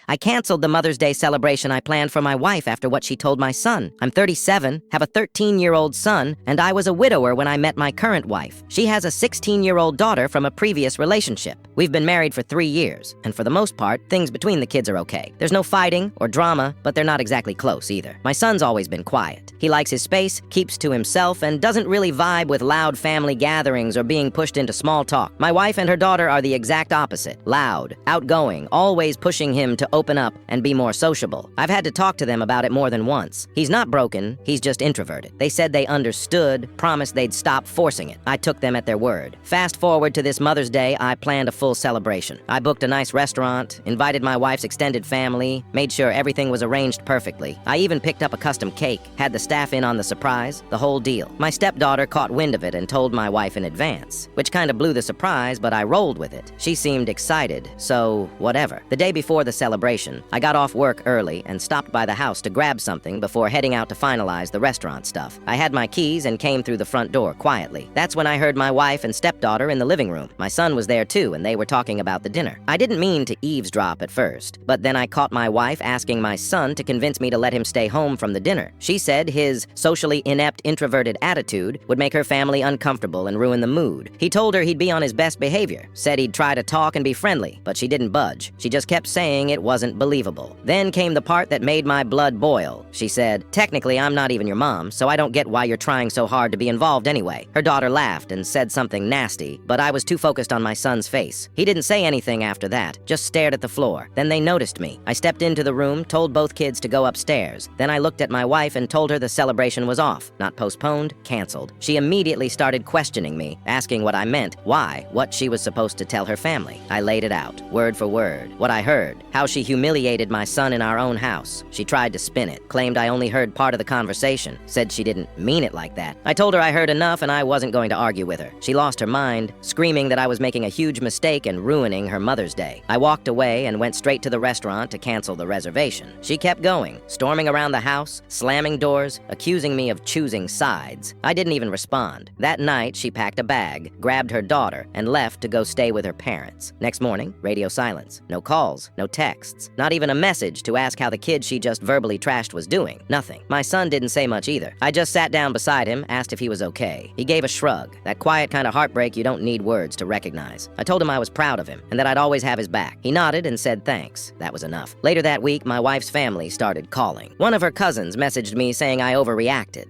I canceled the Mother's Day celebration I planned for my wife after what she told my son. I'm 37, have a 13-year-old son, and I was a widower when I met my current wife. She has a 16-year-old daughter from a previous relationship. We've been married for 3 years, and for the most part, things between the kids are okay. There's no fighting or drama, but they're not exactly close either. My son's always been quiet. He likes his space, keeps to himself, and doesn't really vibe with loud family gatherings or being pushed into small talk. My wife and her daughter are the exact opposite. Loud, outgoing, always pushing him to open up and be more sociable. I've had to talk to them about it more than once. He's not broken, he's just introverted. They said they understood, promised they'd stop forcing it. I took them at their word. Fast forward to this Mother's Day, I planned a full celebration. I booked a nice restaurant, invited my wife's extended family, made sure everything was arranged perfectly. I even picked up a custom cake, had the staff in on the surprise, the whole deal. My stepdaughter caught wind of it and told my wife in advance, which kind of blew the surprise, but I rolled with it. She seemed excited, so whatever. The day before the celebration, I got off work early and stopped by the house to grab something before heading out to finalize the restaurant stuff. I had my keys and came through the front door quietly. That's when I heard my wife and stepdaughter in the living room. My son was there too, and they were talking about the dinner. I didn't mean to eavesdrop at first, but then I caught my wife asking my son to convince me to let him stay home from the dinner. She said his socially inept, introverted attitude would make her family uncomfortable and ruin the mood. He told her he'd be on his best behavior, said he'd try to talk and be friendly, but she didn't budge. She just kept saying it wasn't believable. Then came the part that made my blood boil. She said, "Technically, I'm not even your mom, so I don't get why you're trying so hard to be involved anyway." Her daughter laughed and said something nasty, but I was too focused on my son's face. He didn't say anything after that, just stared at the floor. Then they noticed me. I stepped into the room, told both kids to go upstairs. Then I looked at my wife and told her the celebration was off, not postponed, canceled. She immediately started questioning me, asking what I meant, why, what she was supposed to tell her family. I laid it out, word for word, what I heard, how she humiliated my son in our own house. She tried to spin it, claimed I only heard part of the conversation, said she didn't mean it like that. I told her I heard enough and I wasn't going to argue with her. She lost her mind, screaming that I was making a huge mistake and ruining her Mother's Day. I walked away and went straight to the restaurant to cancel the reservation. She kept going, storming around the house, slamming doors, accusing me of choosing sides. I didn't even respond. That night, she packed a bag, grabbed her daughter, and left to go stay with her parents. Next morning, radio silence. No calls, no texts, not even a message to ask how the kid she just verbally trashed was doing. Nothing. My son didn't say much either. I just sat down beside him, asked if he was okay. He gave a shrug, that quiet kind of heartbreak you don't need words to recognize. I told him I was proud of him, and that I'd always have his back. He nodded and said thanks. That was enough. Later that week, my wife's family started calling. One of her cousins messaged me saying I overreacted.